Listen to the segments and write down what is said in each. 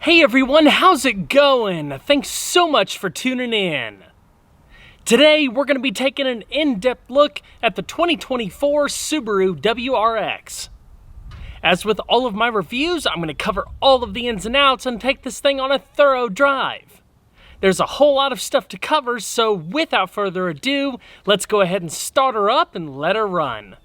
Hey everyone, how's it going? Thanks so much for tuning in. Today we're going to be taking an in-depth look at the 2024 Subaru WRX. As with all of my reviews, I'm going to cover all of the ins and outs and take this thing on a thorough drive. There's a whole lot of stuff to cover, so without further ado, let's go ahead and start her up and let her run.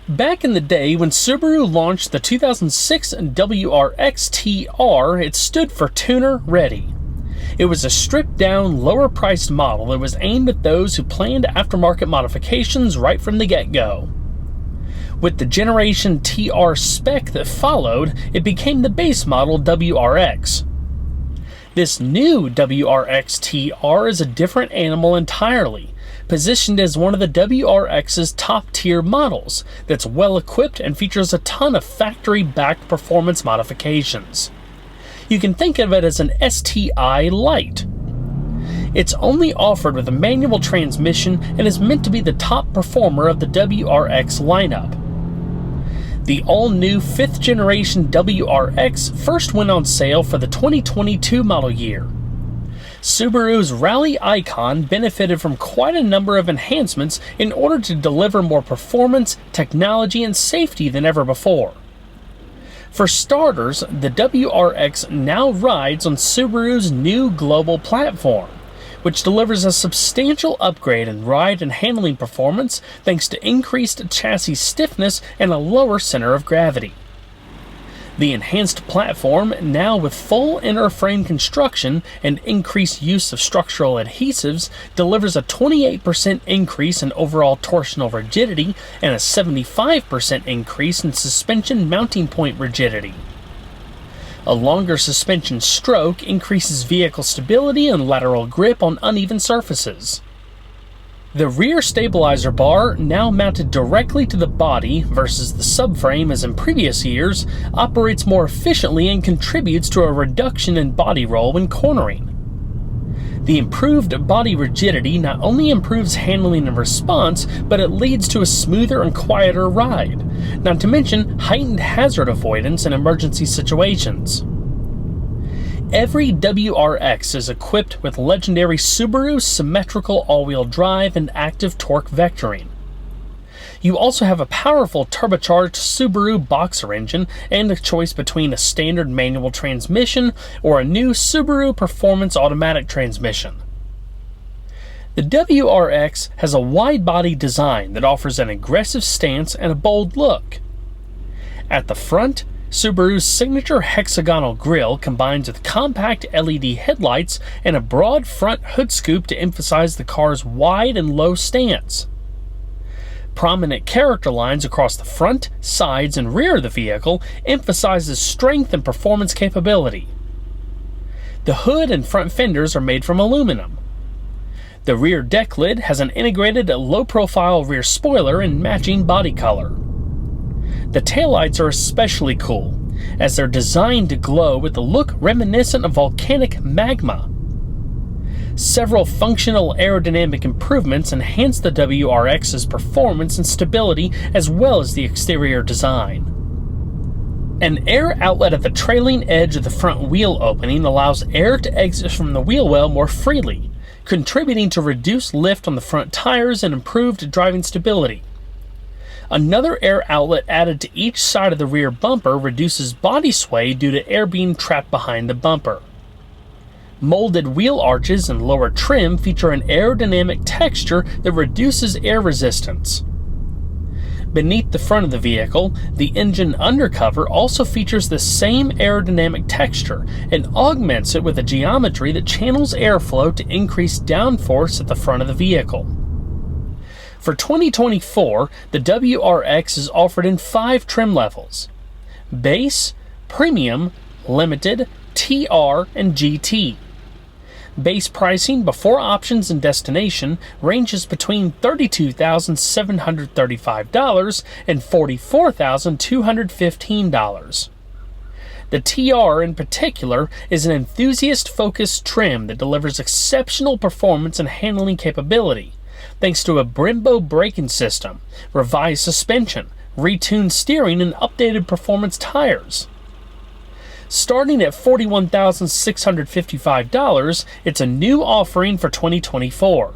Back in the day, when Subaru launched the 2006 WRX TR, it stood for Tuner Ready. It was a stripped-down, lower-priced model that was aimed at those who planned aftermarket modifications right from the get-go. With the Generation TR spec that followed, it became the base model WRX. This new WRX TR is a different animal entirely, positioned as one of the WRX's top-tier models that's well-equipped and features a ton of factory-backed performance modifications. You can think of it as an STI Lite. It's only offered with a manual transmission and is meant to be the top performer of the WRX lineup. The all-new 5th generation WRX first went on sale for the 2022 model year. Subaru's Rally Icon benefited from quite a number of enhancements in order to deliver more performance, technology, and safety than ever before. For starters, the WRX now rides on Subaru's new global platform, which delivers a substantial upgrade in ride and handling performance thanks to increased chassis stiffness and a lower center of gravity. The enhanced platform, now with full inner frame construction and increased use of structural adhesives, delivers a 28% increase in overall torsional rigidity and a 75% increase in suspension mounting point rigidity. A longer suspension stroke increases vehicle stability and lateral grip on uneven surfaces. The rear stabilizer bar, now mounted directly to the body versus the subframe as in previous years, operates more efficiently and contributes to a reduction in body roll when cornering. The improved body rigidity not only improves handling and response, but it leads to a smoother and quieter ride, not to mention heightened hazard avoidance in emergency situations. Every WRX is equipped with legendary Subaru symmetrical all-wheel drive and active torque vectoring. You also have a powerful turbocharged Subaru Boxer engine and a choice between a standard manual transmission or a new Subaru Performance automatic transmission. The WRX has a wide-body design that offers an aggressive stance and a bold look. At the front, Subaru's signature hexagonal grille combines with compact LED headlights and a broad front hood scoop to emphasize the car's wide and low stance. Prominent character lines across the front, sides, and rear of the vehicle emphasizes strength and performance capability. The hood and front fenders are made from aluminum. The rear deck lid has an integrated low-profile rear spoiler and matching body color. The taillights are especially cool, as they're designed to glow with a look reminiscent of volcanic magma. Several functional aerodynamic improvements enhance the WRX's performance and stability as well as the exterior design. An air outlet at the trailing edge of the front wheel opening allows air to exit from the wheel well more freely, contributing to reduced lift on the front tires and improved driving stability. Another air outlet added to each side of the rear bumper reduces body sway due to air being trapped behind the bumper. Molded wheel arches and lower trim feature an aerodynamic texture that reduces air resistance. Beneath the front of the vehicle, the engine undercover also features the same aerodynamic texture and augments it with a geometry that channels airflow to increase downforce at the front of the vehicle. For 2024, the WRX is offered in 5 trim levels: Base, Premium, Limited, TR, and GT. Base pricing before options and destination ranges between $32,735 and $44,215. The TR in particular is an enthusiast-focused trim that delivers exceptional performance and handling capability, thanks to a Brembo braking system, revised suspension, retuned steering, and updated performance tires. Starting at $41,655, it's a new offering for 2024.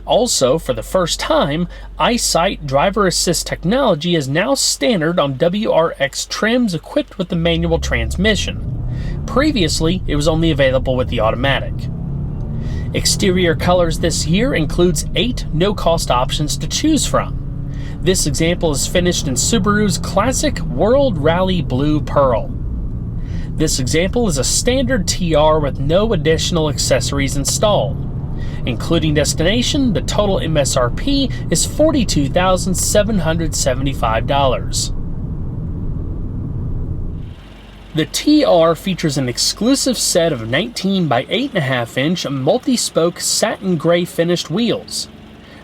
Also, for the first time, EyeSight driver assist technology is now standard on WRX trims equipped with the manual transmission. Previously, it was only available with the automatic. Exterior colors this year includes 8 no-cost options to choose from. This example is finished in Subaru's classic World Rally Blue Pearl. This example is a standard TR with no additional accessories installed. Including destination, the total MSRP is $42,775. The TR features an exclusive set of 19 by 8.5 inch multi-spoke satin gray finished wheels.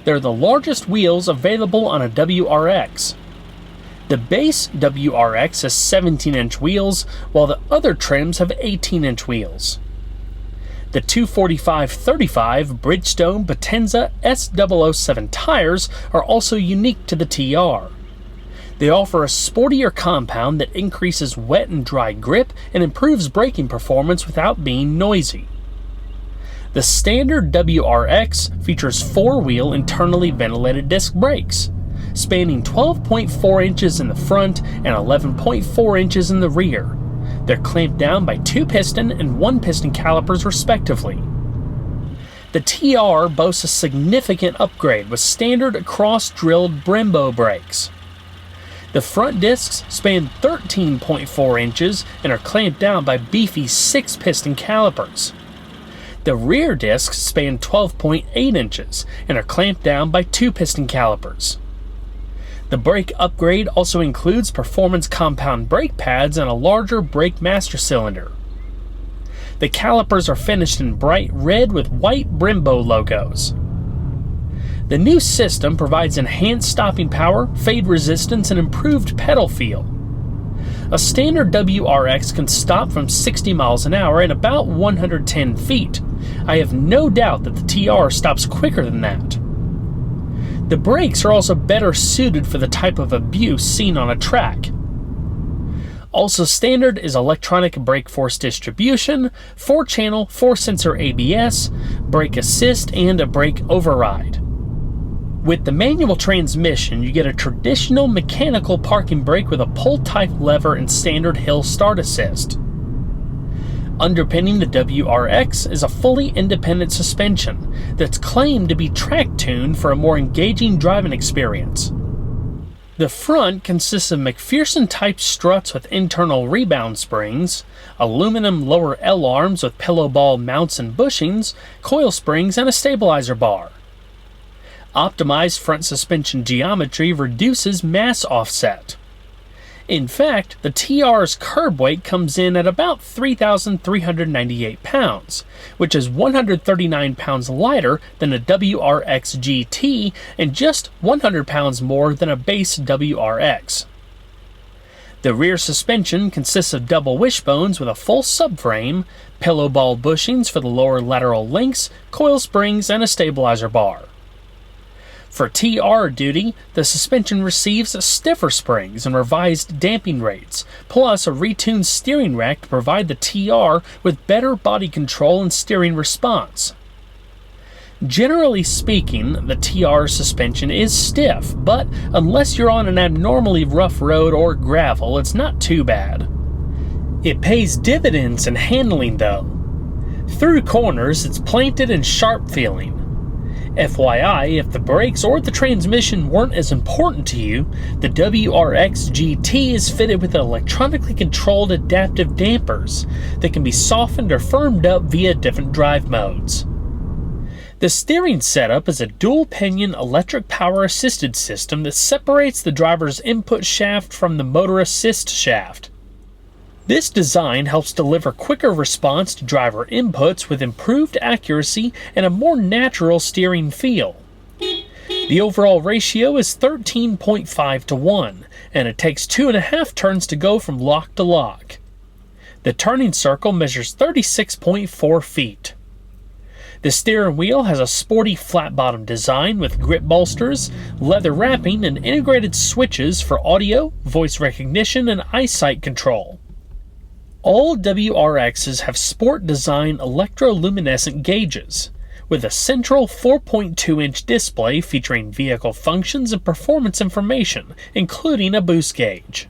They're the largest wheels available on a WRX. The base WRX has 17-inch wheels, while the other trims have 18-inch wheels. The 245/35 Bridgestone Potenza S007 tires are also unique to the TR. They offer a sportier compound that increases wet and dry grip and improves braking performance without being noisy. The standard WRX features 4-wheel internally ventilated disc brakes, spanning 12.4 inches in the front and 11.4 inches in the rear. They're clamped down by 2 piston and 1 piston calipers respectively. The TR boasts a significant upgrade with standard cross-drilled Brembo brakes. The front discs span 13.4 inches and are clamped down by beefy 6-piston calipers. The rear discs span 12.8 inches and are clamped down by 2-piston calipers. The brake upgrade also includes performance compound brake pads and a larger brake master cylinder. The calipers are finished in bright red with white Brembo logos. The new system provides enhanced stopping power, fade resistance, and improved pedal feel. A standard WRX can stop from 60 miles an hour at about 110 feet. I have no doubt that the TR stops quicker than that. The brakes are also better suited for the type of abuse seen on a track. Also standard is electronic brake force distribution, 4-channel, 4-sensor ABS, brake assist, and a brake override. With the manual transmission, you get a traditional mechanical parking brake with a pull-type lever and standard hill start assist. Underpinning the WRX is a fully independent suspension that's claimed to be track-tuned for a more engaging driving experience. The front consists of McPherson-type struts with internal rebound springs, aluminum lower L-arms with pillow ball mounts and bushings, coil springs, and a stabilizer bar. Optimized front suspension geometry reduces mass offset. In fact, the TR's curb weight comes in at about 3,398 pounds, which is 139 pounds lighter than a WRX GT and just 100 pounds more than a base WRX. The rear suspension consists of double wishbones with a full subframe, pillow ball bushings for the lower lateral links, coil springs, and a stabilizer bar. For TR duty, the suspension receives stiffer springs and revised damping rates, plus a retuned steering rack to provide the TR with better body control and steering response. Generally speaking, the TR suspension is stiff, but unless you're on an abnormally rough road or gravel, it's not too bad. It pays dividends in handling though. Through corners, it's planted and sharp feeling. FYI, if the brakes or the transmission weren't as important to you, the WRX GT is fitted with electronically controlled adaptive dampers that can be softened or firmed up via different drive modes. The steering setup is a dual-pinion electric power-assisted system that separates the driver's input shaft from the motor assist shaft. This design helps deliver quicker response to driver inputs with improved accuracy and a more natural steering feel. The overall ratio is 13.5 to 1, and it takes 2.5 turns to go from lock to lock. The turning circle measures 36.4 feet. The steering wheel has a sporty flat-bottom design with grip bolsters, leather wrapping, and integrated switches for audio, voice recognition, and eyesight control. All WRXs have sport design electroluminescent gauges, with a central 4.2-inch display featuring vehicle functions and performance information, including a boost gauge.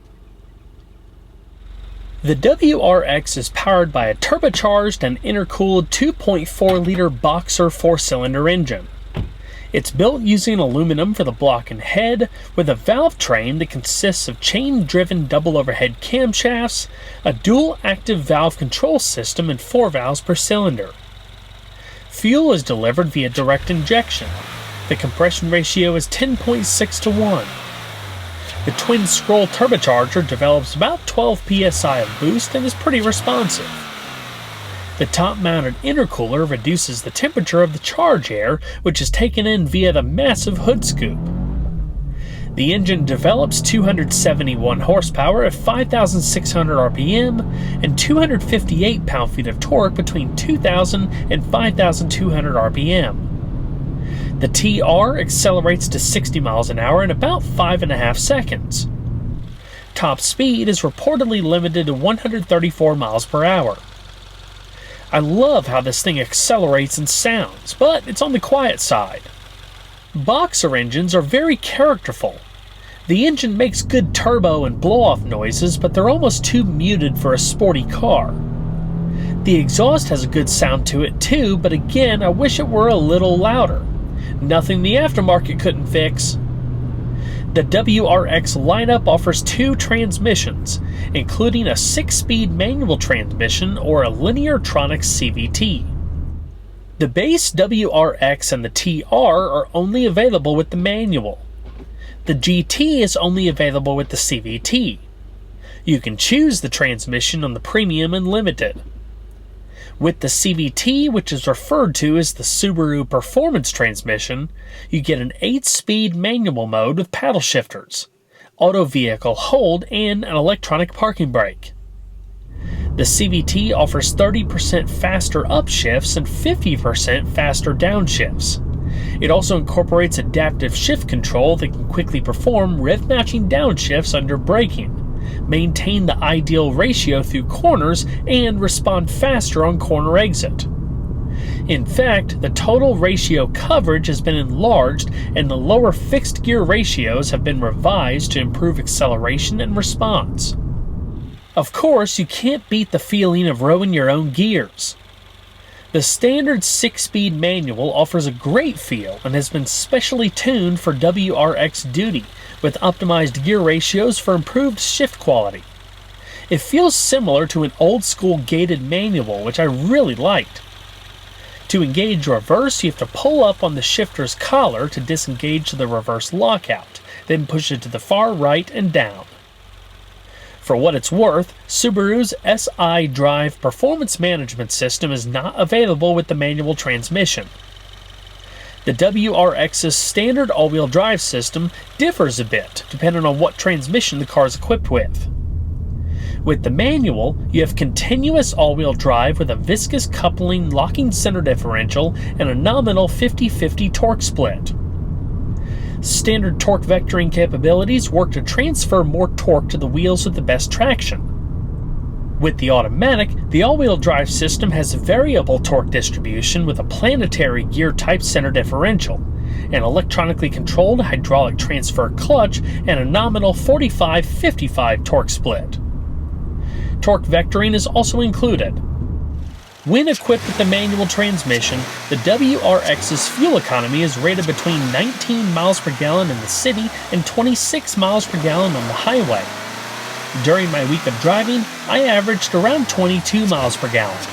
The WRX is powered by a turbocharged and intercooled 2.4-liter Boxer 4-cylinder engine. It's built using aluminum for the block and head, with a valve train that consists of chain-driven double overhead camshafts, a dual active valve control system, and 4 valves per cylinder. Fuel is delivered via direct injection. The compression ratio is 10.6 to 1. The twin-scroll turbocharger develops about 12 psi of boost and is pretty responsive. The top-mounted intercooler reduces the temperature of the charge air, which is taken in via the massive hood scoop. The engine develops 271 horsepower at 5,600 RPM and 258 pound-feet of torque between 2,000 and 5,200 RPM. The TR accelerates to 60 miles an hour in about 5.5 seconds. Top speed is reportedly limited to 134 miles per hour. I love how this thing accelerates and sounds, but it's on the quiet side. Boxer engines are very characterful. The engine makes good turbo and blow-off noises, but they're almost too muted for a sporty car. The exhaust has a good sound to it too, but again, I wish it were a little louder. Nothing the aftermarket couldn't fix. The WRX lineup offers 2 transmissions, including a 6-speed manual transmission or a Lineartronics CVT. The base WRX and the TR are only available with the manual. The GT is only available with the CVT. You can choose the transmission on the Premium and Limited. With the CVT, which is referred to as the Subaru Performance Transmission, you get an 8-speed manual mode with paddle shifters, auto vehicle hold, and an electronic parking brake. The CVT offers 30% faster upshifts and 50% faster downshifts. It also incorporates adaptive shift control that can quickly perform rev-matching downshifts under braking, maintain the ideal ratio through corners, and respond faster on corner exit. In fact, the total ratio coverage has been enlarged and the lower fixed gear ratios have been revised to improve acceleration and response. Of course, you can't beat the feeling of rowing your own gears. The standard 6-speed manual offers a great feel and has been specially tuned for WRX duty, with optimized gear ratios for improved shift quality. It feels similar to an old-school gated manual, which I really liked. To engage reverse, you have to pull up on the shifter's collar to disengage the reverse lockout, then push it to the far right and down. For what it's worth, Subaru's SI Drive performance management system is not available with the manual transmission. The WRX's standard all-wheel drive system differs a bit depending on what transmission the car is equipped with. With the manual, you have continuous all-wheel drive with a viscous coupling locking center differential and a nominal 50-50 torque split. Standard torque vectoring capabilities work to transfer more torque to the wheels with the best traction. With the automatic, the all-wheel drive system has variable torque distribution with a planetary gear type center differential, an electronically controlled hydraulic transfer clutch, and a nominal 45-55 torque split. Torque vectoring is also included. When equipped with the manual transmission, the WRX's fuel economy is rated between 19 miles per gallon in the city and 26 miles per gallon on the highway. During my week of driving, I averaged around 22 miles per gallon.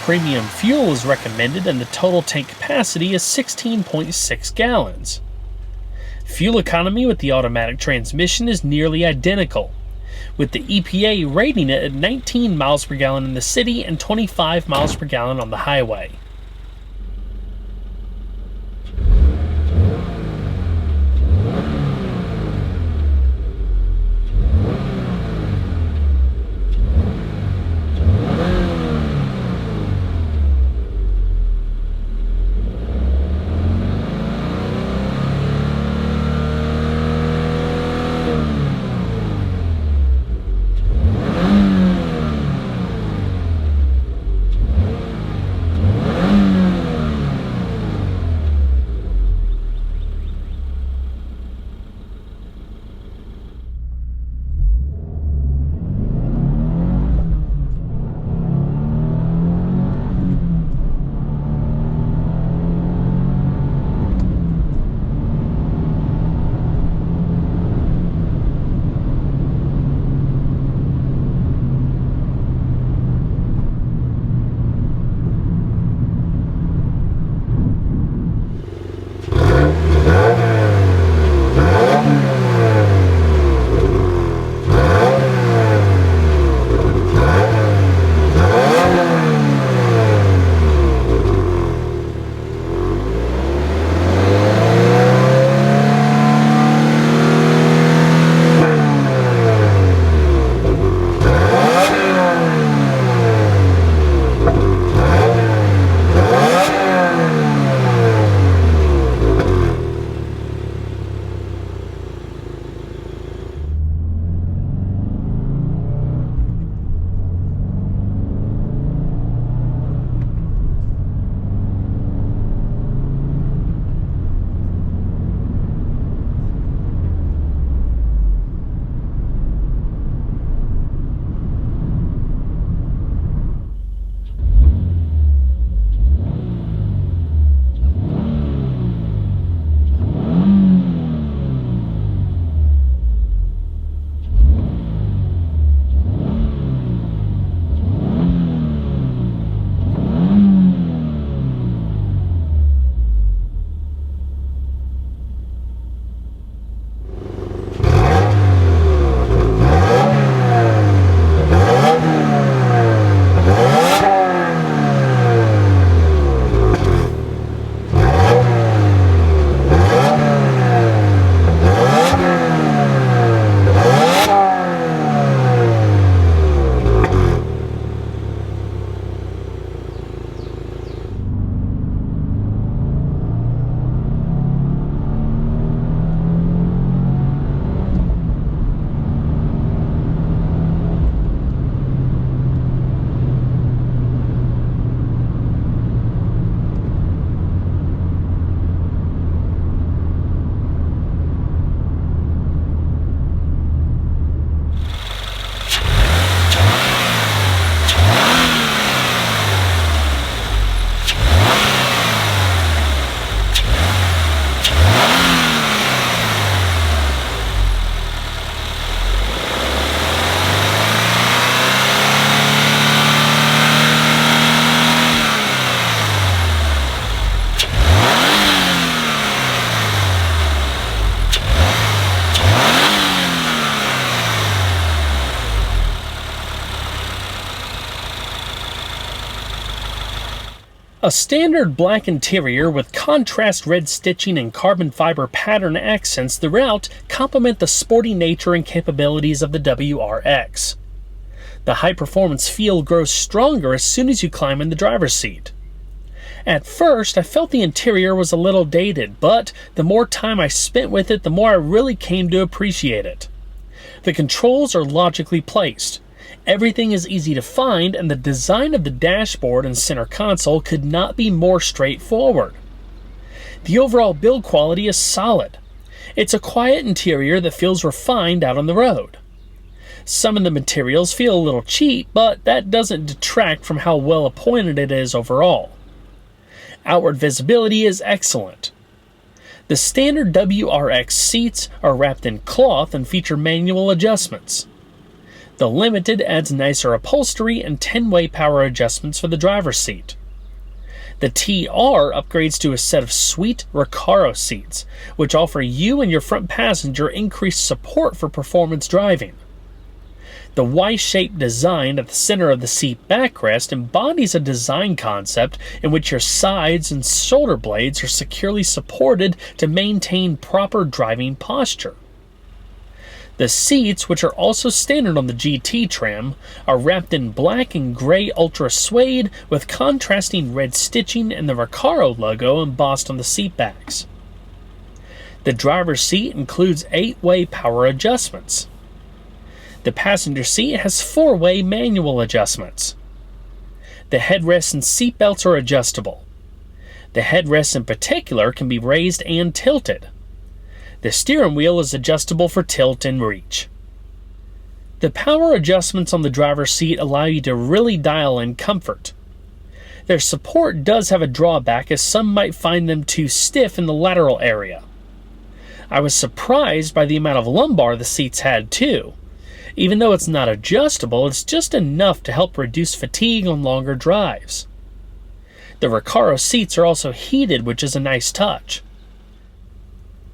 Premium fuel is recommended and the total tank capacity is 16.6 gallons. Fuel economy with the automatic transmission is nearly identical, with the EPA rating it at 19 miles per gallon in the city and 25 miles per gallon on the highway. A standard black interior with contrast red stitching and carbon fiber pattern accents throughout complement the sporty nature and capabilities of the WRX. The high-performance feel grows stronger as soon as you climb in the driver's seat. At first, I felt the interior was a little dated, but the more time I spent with it, the more I really came to appreciate it. The controls are logically placed. Everything is easy to find, and the design of the dashboard and center console could not be more straightforward. The overall build quality is solid. It's a quiet interior that feels refined out on the road. Some of the materials feel a little cheap, but that doesn't detract from how well appointed it is overall. Outward visibility is excellent. The standard WRX seats are wrapped in cloth and feature manual adjustments. The Limited adds nicer upholstery and 10-way power adjustments for the driver's seat. The TR upgrades to a set of sweet Recaro seats, which offer you and your front passenger increased support for performance driving. The Y-shaped design at the center of the seat backrest embodies a design concept in which your sides and shoulder blades are securely supported to maintain proper driving posture. The seats, which are also standard on the GT trim, are wrapped in black and gray ultra suede with contrasting red stitching and the Recaro logo embossed on the seat backs. The driver's seat includes 8-way power adjustments. The passenger seat has 4-way manual adjustments. The headrests and seat belts are adjustable. The headrests in particular can be raised and tilted. The steering wheel is adjustable for tilt and reach. The power adjustments on the driver's seat allow you to really dial in comfort. Their support does have a drawback, as some might find them too stiff in the lateral area. I was surprised by the amount of lumbar the seats had too. Even though it's not adjustable, it's just enough to help reduce fatigue on longer drives. The Recaro seats are also heated, which is a nice touch.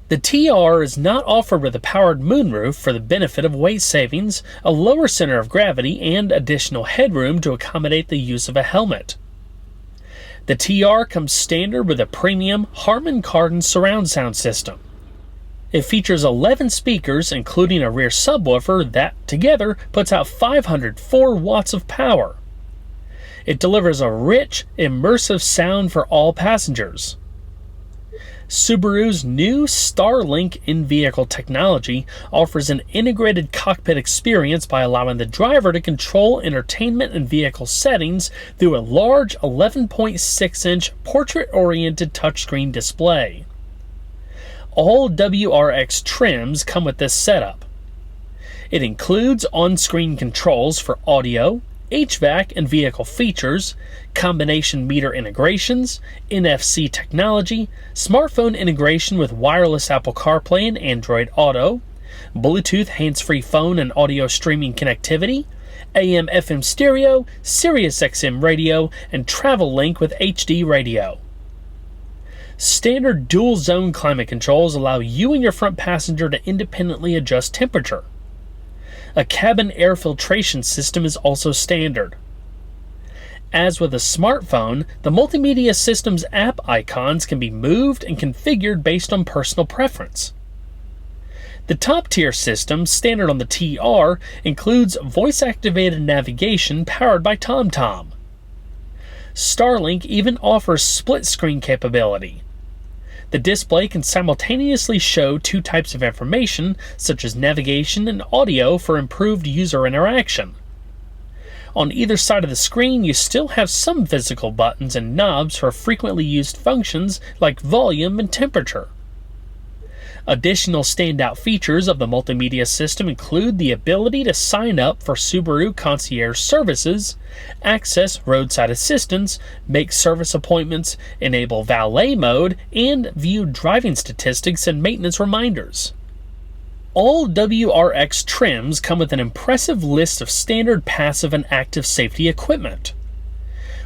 The TR is not offered with a powered moonroof for the benefit of weight savings, a lower center of gravity, and additional headroom to accommodate the use of a helmet. The TR comes standard with a premium Harman Kardon surround sound system. It features 11 speakers, including a rear subwoofer that, together, puts out 504 watts of power. It delivers a rich, immersive sound for all passengers. Subaru's new Starlink in-vehicle technology offers an integrated cockpit experience by allowing the driver to control entertainment and vehicle settings through a large 11.6-inch portrait-oriented touchscreen display. All WRX trims come with this setup. It includes on-screen controls for audio, HVAC and vehicle features, combination meter integrations, NFC technology, smartphone integration with wireless Apple CarPlay and Android Auto, Bluetooth hands-free phone and audio streaming connectivity, AM/FM stereo, Sirius XM radio, and Travel Link with HD radio. Standard dual-zone climate controls allow you and your front passenger to independently adjust temperature. A cabin air filtration system is also standard. As with a smartphone, the multimedia system's app icons can be moved and configured based on personal preference. The top-tier system, standard on the TR, includes voice-activated navigation powered by TomTom. Starlink even offers split-screen capability. The display can simultaneously show 2 types of information, such as navigation and audio, for improved user interaction. On either side of the screen, you still have some physical buttons and knobs for frequently used functions like volume and temperature. Additional standout features of the multimedia system include the ability to sign up for Subaru concierge services, access roadside assistance, make service appointments, enable valet mode, and view driving statistics and maintenance reminders. All WRX trims come with an impressive list of standard passive and active safety equipment.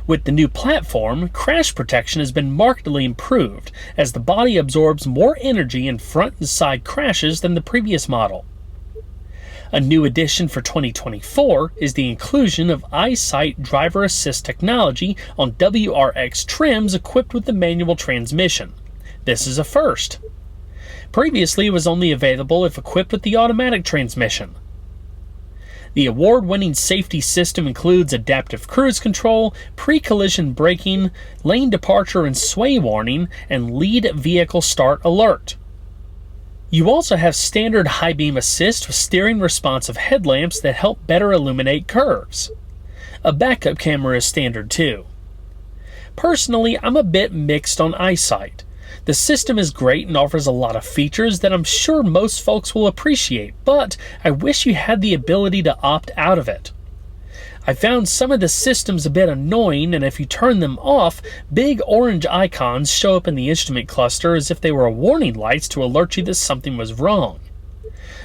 With the new platform, crash protection has been markedly improved, as the body absorbs more energy in front and side crashes than the previous model. A new addition for 2024 is the inclusion of EyeSight driver assist technology on WRX trims equipped with the manual transmission. This is a first. Previously, it was only available if equipped with the automatic transmission. The award-winning safety system includes adaptive cruise control, pre-collision braking, lane departure and sway warning, and lead vehicle start alert. You also have standard high beam assist with steering responsive headlamps that help better illuminate curves. A backup camera is standard too. Personally, I'm a bit mixed on EyeSight. The system is great and offers a lot of features that I'm sure most folks will appreciate, but I wish you had the ability to opt out of it. I found some of the systems a bit annoying, and if you turn them off, big orange icons show up in the instrument cluster as if they were warning lights to alert you that something was wrong.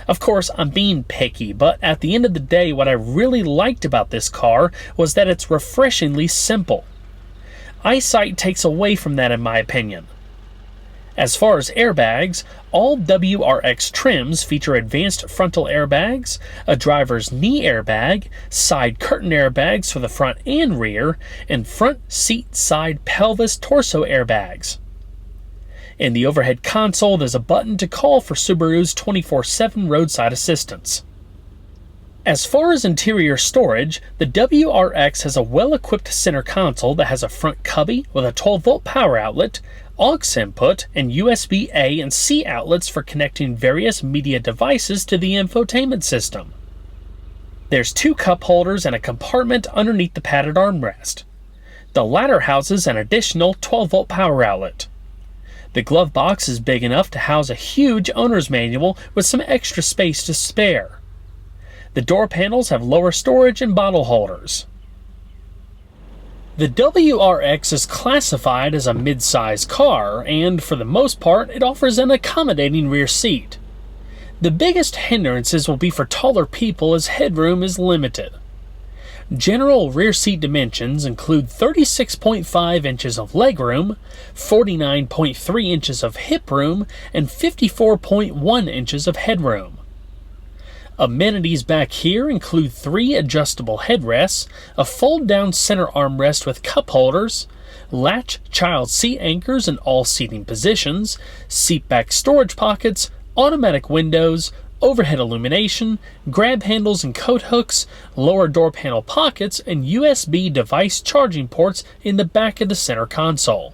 Of course, I'm being picky, but at the end of the day, what I really liked about this car was that it's refreshingly simple. EyeSight takes away from that in my opinion. As far as airbags, all WRX trims feature advanced frontal airbags, a driver's knee airbag, side curtain airbags for the front and rear, and front seat side pelvis torso airbags. In the overhead console, there's a button to call for Subaru's 24/7 roadside assistance. As far as interior storage, the WRX has a well-equipped center console that has a front cubby with a 12-volt power outlet, aux input, and USB-A and C outlets for connecting various media devices to the infotainment system. There's 2 cup holders and a compartment underneath the padded armrest. The latter houses an additional 12-volt power outlet. The glove box is big enough to house a huge owner's manual with some extra space to spare. The door panels have lower storage and bottle holders. The WRX is classified as a mid-size car, and for the most part, it offers an accommodating rear seat. The biggest hindrances will be for taller people as headroom is limited. General rear seat dimensions include 36.5 inches of legroom, 49.3 inches of hip room, and 54.1 inches of headroom. Amenities back here include 3 adjustable headrests, a fold-down center armrest with cup holders, latch child seat anchors in all seating positions, seat back storage pockets, automatic windows, overhead illumination, grab handles and coat hooks, lower door panel pockets, and USB device charging ports in the back of the center console.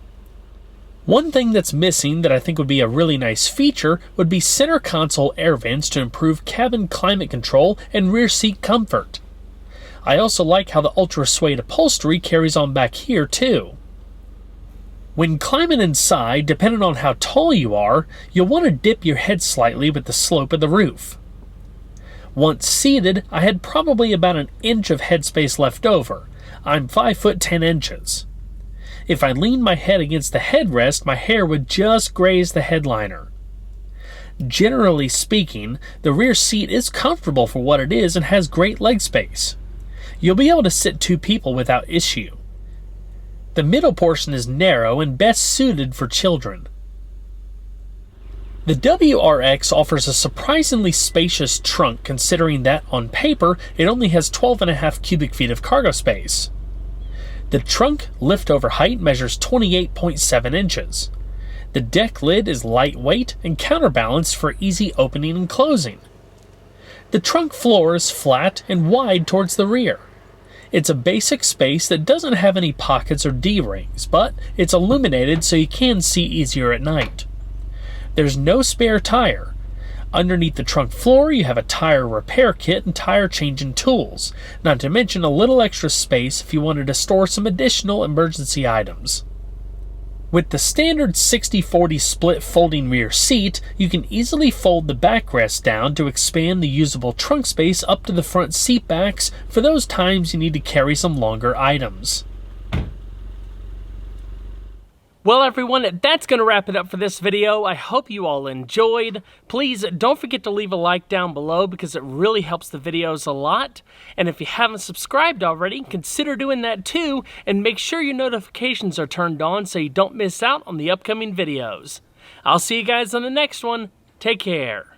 One thing that's missing that I think would be a really nice feature would be center console air vents to improve cabin climate control and rear seat comfort. I also like how the ultra suede upholstery carries on back here too. When climbing inside, depending on how tall you are, you'll want to dip your head slightly with the slope of the roof. Once seated, I had probably about an inch of headspace left over. I'm 5 foot 10 inches. If I leaned my head against the headrest, my hair would just graze the headliner. Generally speaking, the rear seat is comfortable for what it is and has great leg space. You'll be able to sit 2 people without issue. The middle portion is narrow and best suited for children. The WRX offers a surprisingly spacious trunk considering that on paper it only has 12.5 cubic feet of cargo space. The trunk lift-over height measures 28.7 inches. The deck lid is lightweight and counterbalanced for easy opening and closing. The trunk floor is flat and wide towards the rear. It's a basic space that doesn't have any pockets or D-rings, but it's illuminated so you can see easier at night. There's no spare tire. Underneath the trunk floor, you have a tire repair kit and tire changing tools, not to mention a little extra space if you wanted to store some additional emergency items. With the standard 60-40 split folding rear seat, you can easily fold the backrest down to expand the usable trunk space up to the front seat backs for those times you need to carry some longer items. Well everyone, that's going to wrap it up for this video. I hope you all enjoyed. Please don't forget to leave a like down below because it really helps the videos a lot. And if you haven't subscribed already, consider doing that too, and make sure your notifications are turned on so you don't miss out on the upcoming videos. I'll see you guys on the next one. Take care.